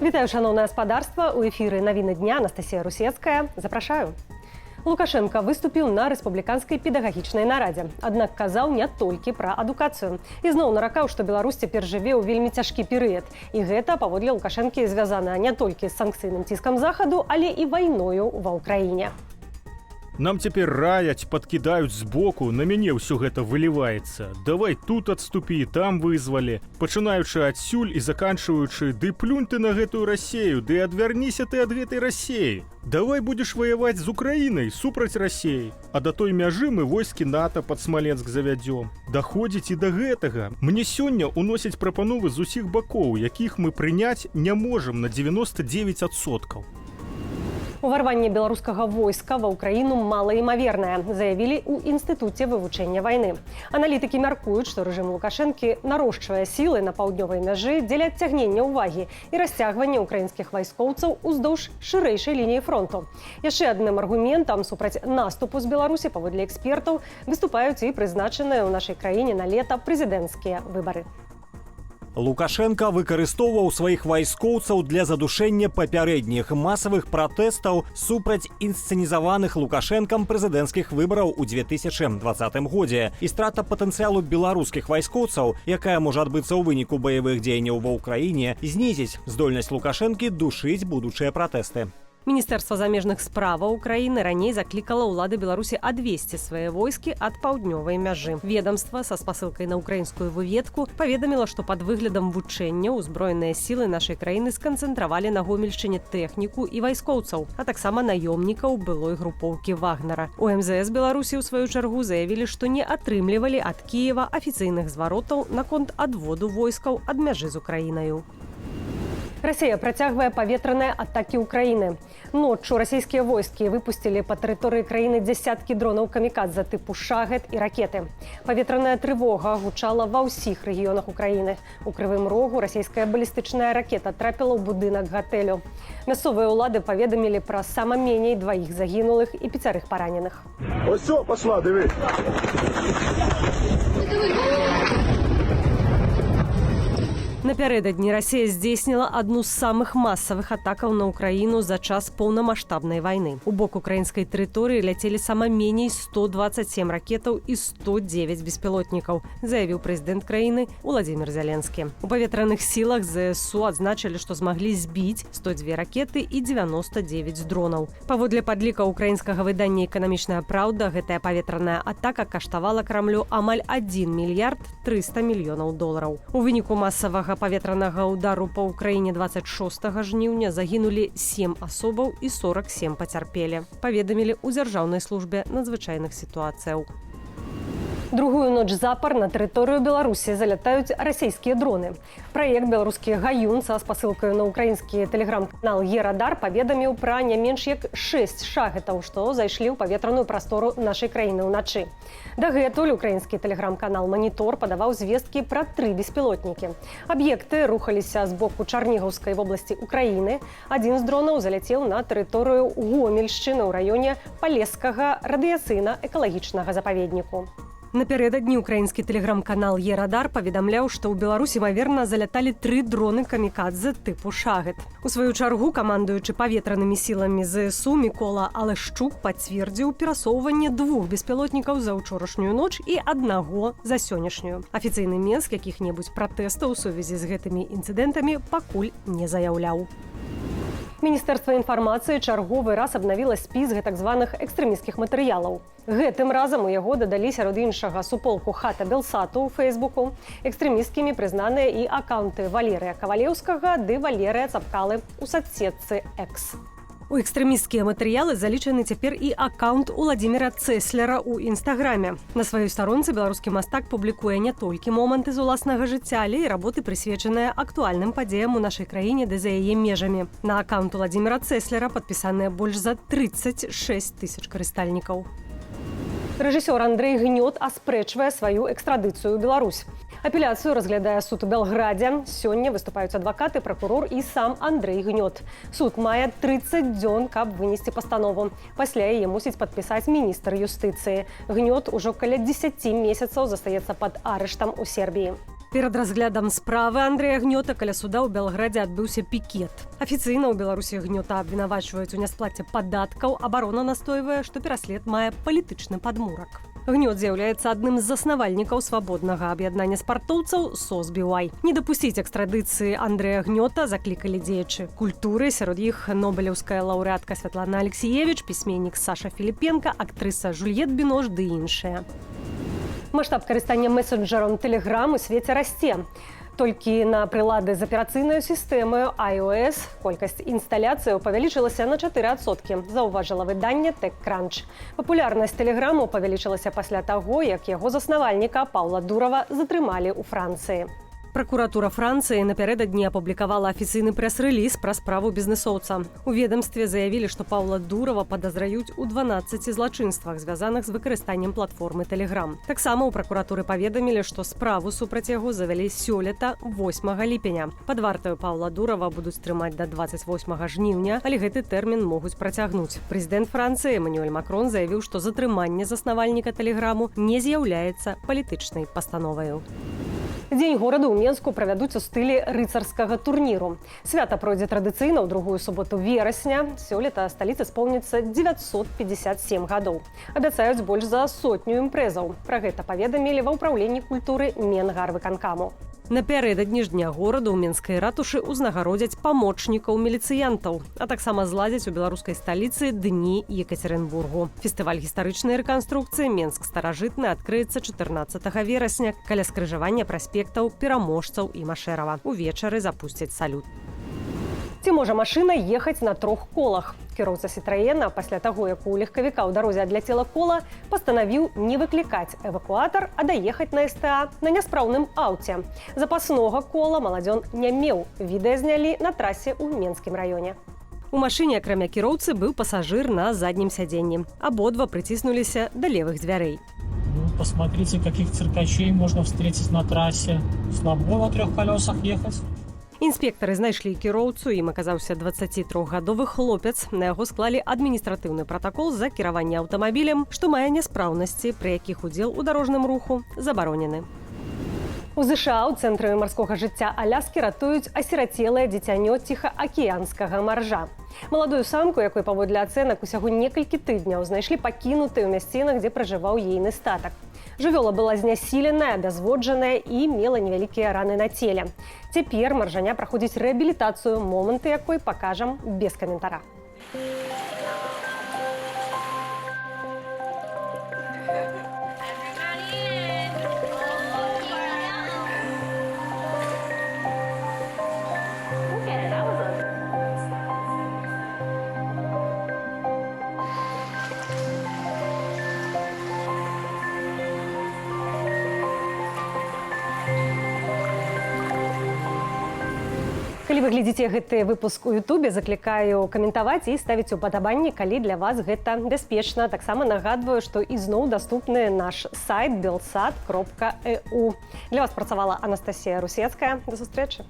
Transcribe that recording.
Вітаю, шановное гаспадарства. У эфіры навіны дня. Анастасія Русецкая. Запрашаю. Лукашенко выступіў на рэспубліканскай педагагічнай нарадзе. Аднак казаў не толькі пра адукацыю. Ізноў наракаў, што Беларусь цяпер жыве ў вельмі цяжкі перыяд. І гэта, паводле Лукашэнкі, звязана не толькі з санкцыйным ціскам захаду, але і вайною ва ўкраіне. Нам цяпер раяць, падкідаюць збоку, на мяне ўсё гэта выліваецца. Давай тут адступі, там вызвалі. Пачынаючы адсюль і заканчваючы, ды плюнь ты на гэтую Расею, ды адвярніся ты ад гэтай Расеі. Давай будзеш ваяваць з Украінай супраць Расеі. А да той мяжы мы войскі НАТО пад Смаленск завядзём. Даходзіць і да гэтага. Мне сёння ўносяць прапановы з усіх бакоў, якіх мы прыняць не можам на 99%. Уварванне беларускага войска ва ўкраіну малаімавернае, заявілі ў інстытуце вывучэння вайны. Аналітыкі мяркуюць, што рэжым Лукашэнкі нарошчвае сілы на паўднёвай мяжы дзеля адцягнення ўвагі і расцягвання ўкраінскіх вайскоўцаў уздоўж шырэйшай лініі фронту. Яшчэ адным аргументам супраць наступу з Беларусі, паводле экспертаў, выступаюць і прызначаныя ў нашай краіне на лета прэзідэнцкія выбары. Лукашенко выкарыстоўваў сваіх вайскоўцаў для задушэння папярэдніх масавых пратэстаў супраць інсцэнізаваных Лукашэнкам прэзідэнцкіх выбараў у 2020 годзе. І страта патэнцыялу беларускіх вайскоўцаў, якая можа адбыцца ў выніку баявых дзеянняў ва ўкраіне, знізіць здольнасць Лукашэнкі душыць будучыя пратэсты. Міністэрства замежных справаў Украіны раней заклікала ўлады Беларусі адвесці свае войскі ад паўднёвай мяжы. Ведамства са спасылкай на украінскую выведку паведаміла, што пад выглядам вучэння ўзброеныя сілы нашай краіны сканцэнтравалі на Гомельшчыне тэхніку і вайскоўцаў, а таксама наёмнікаў былой групоўкі Вагнера. У МЗС Беларусі ў сваю чаргу заявілі, што не атрымлівалі ад Кіева афіцыйных зваротаў наконт адводу войскаў ад мяжы з Украінаю. Расія працягвае паветраныя атакі ўкраіны. Ноччу расійскія войскі выпусцілі па тэрыторыі краіны дзясяткі дронаў камікадзе тыпу «Шахед» і ракеты. Паветраная трывога гучала ва ўсіх рэгіёнах Украіны. У Крывым Рогу расійская балістычная ракета трапіла ў будынак гатэлю. Мясцовыя ўлады паведамілі пра сама меней 2 загінулых і 5 параненых. Ось все, пошла, диви. Напярэдадні Расія здзейсніла адну з самых масавых атакаў на ўкраіну за час поўнамаштабнай вайны. У бок украінскай тэрыторыі ляцелі сама меней 127 ракетаў і 109 беспілотнікаў, заявіў прэзідэнт краіны Уладзімір Зеленскі. У паветраных сілах ЗСУ адзначылі, што змаглі збіць 102 ракеты і 99 дронаў. Паводле падлікаў украінскага выдання «Эканамічная праўда», гэтая паветраная атака каштавала Крамлю амаль 1 мільярд 300 мільёнаў долараў. У выніку масавага паветранага ўдару па ўкраіне 26 жніўня загінулі 7 асобаў і 47 пацярпелі, паведамілі ў дзяржаўнай службе надзвычайных сітуацыяў. Другую ноч запар на тэрыторыю Беларусі залятаюць расійскія дроны. Праект «Беларускі гаюн» са спасылкаю на ўкраінскі тэлеграм-канал «Е-Радар» паведаміў пра не менш як 6 шахетаў, што зайшлі ў паветраную прастору нашай краіны ўначы. Дагэтуль украінскі тэлеграм-канал «Манітор» падаваў звесткі пра 3 беспілотнікі. Аб'екты рухаліся з боку Чарнігаўскай вобласці Украіны. Адзін з дронаў заляцеў на тэрыторыю Гомельшчыны ў раёне Палескага радыяцыйна-экалагічнага запаведніку. Напярэдадні украінскі тэлеграм-канал «Е-Радар» паведамляў, што ў Беларусь, імаверна, заляталі 3 дроны камікадзе тыпу «Шахед». У сваю чаргу камандуючы паветранымі сіламі ЗСУ Мікола Алешчук пацвердзіў перасоўванне 2 беспілотнікаў за ўчорашнюю ноч і 1 за сённяшнюю. Афіцыйны месц якіх-небудзь пратэстаў у сувязі з гэтымі інцыдэнтамі пакуль не заяўляў. Міністэрства інфармацыі чарговы раз абнавіла спіс гэтак званых экстрэмісцкіх матэрыялаў. Гэтым разам у яго дадалі сярод іншага суполку «Хата Белсату» ў Фэйсбуку. Экстрэмісцкімі прызнаныя і акаунты Валерыя Кавалеўскага ды Валерыя Цапкалы ў садсетцы «Экс». У экстрэмісцкія матэрыялы залічаны цяпер і акаунт Уладзіміра Цэслера ў інстаграме. На сваёй старонцы беларускі мастак публікуе не толькі моманты з уласнага жыцця, але і работы, прысвечаныя актуальным падзеям у нашай краіне ды за яе межамі. На акаунт Уладзіміра Цэслера падпісаныя больш за 36 тысяч карыстальнікаў. Рэжысёр Андрэй Гнёт аспрэчвае сваю экстрадыцыю ў Беларусь. Апеляцыю разглядае суд у Белградзе. Сёння выступаюць адвакаты, пракурор і сам Андрэй Гнёт. Суд мае 30 дзён, каб вынесці пастанову. Пасля яе мусіць падпісаць міністр юстыцыі. Гнёт ужо каля 10 месяцаў застаецца пад арыштам у Сербіі. Перад разглядам справы Андрэя Гнёта каля суда ў Белградзе адбыўся пікет. Афіцыйна ў Беларусі Гнёта абвінавачваюць у нясплаце падаткаў, абарона настойвае, што пераслед мае палітычны падмурак. Гнёт з'яўляецца адным з заснавальнікаў свабоднага аб'яднання спартоўцаў СОС-БЮАЙ. Не дапусціць экстрадыцыі Андрэя Гнёта заклікалі дзеячы культуры, сярод іх нобелеўская лаўрэатка Святлана Алексіевіч, пісьменнік Саша Філіпенка, актрыса Жюльет Бінош ды іншыя. Маштаб карыстання месенджером Telegram у свеце расце. Толькі на прылады з аперацыйнай сістэмай iOS колькасць інсталяцыяў павялічылася на 4%, заўважыла выданне TechCrunch. Папулярнасць Телеграму павялічылася пасля таго, як яго заснавальніка Паўла Дурава затрымалі ў Францыі. Пракуратура Францыі напярэдадні апублікавала афіцыйны прэс-рэліз пра справу бізнэсоўца. У ведамстве заявілі, што Паўла Дурава падазраюць у 12 злачынствах, звязаных з выкарыстаннем платформы Telegram. Таксама ў пракуратуры паведамілі, што справу супраць яго завялі сёлета 8 ліпеня. Пад вартаю Паўла Дурава будуць трымаць да 28 жніўня, але гэты тэрмін могуць працягнуць. Прэзідэнт Францыі Эммануэль Макрон заявіў, што затрыманне заснавальніка Телеграму не з'яўляецца палітычнай пастановаю. Дзень гораду ў Менску правядуць у стылі рыцарскага турніру. Свята пройдзе традыцыйна ў другую суботу верасня. Сёлета сталіцы споўніцца 957 гадоў. Абяцаюць больш за 100 імпрэзаў. Пра гэта паведамілі ва ўпраўленні культуры Менгарвыканкаму. Напярэдадні ж дня гораду ў Менскай ратушы ўзнагародзяць памочнікаў міліцыянтаў, а таксама зладзяць у беларускай сталіцы дні Екатеринбургу. Фестываль гістарычнай рэканструкцыі Менск старажытны адкрыецца 14 верасня каля скрыжавання праспектаў Пераможцаў і Машэрава. Увечары запусцяць салют. Ці можа машына ехаць на 3 колах? Кіроўца Сітраена пасля таго, як у легкавіка ў дарозе адляцела кола, пастанавіў не выклікаць эвакуатар, а даехаць на СТА на няспраўным аўце. Запаснога кола маладзён не меў. Відэа знялі на трасе ў Менскім раёне. У машыне, акрамя кіроўцы, быў пасажыр на заднім сядзенні. Абодва прыціснуліся да левых дзвярэй. Посмотрите, каких циркачей можно встретить на трассе. Слабо на 3 колесах ехать. Інспектары знайшлі кіроўцу, ім аказаўся 23гадовы хлопец. На яго склалі адміністратыўны пратакол за кіраванне аўтамабілем, што мае няспраўнасці, пры якіх удзел у дарожным руху забаронены. У ЗША ў цэнтры марскога жыцця Аляскі ратуюць асірацелае дзіцянё ціхаакіянскага маржа. Маладую самку, якой паводле ацэнак усяго некалькі тыдняў знайшлі пакінутай у мясцінах, дзе пражываў ейны статак. Жывёла была знясіленая, абязводжаная і мела невялікія раны на целе. Цяпер маржаня праходзіць рэабілітацыю, моманты якой пакажам без каментара. Калі вы глядзіце гэты выпуск у Ютубе, заклікаю каментаваць і ставіць упадабанні, калі для вас гэта бяспечна. Таксама нагадваю, што ізноў даступны наш сайт belsat.eu. Для вас працавала Анастасія Русецкая. До сустрэчы.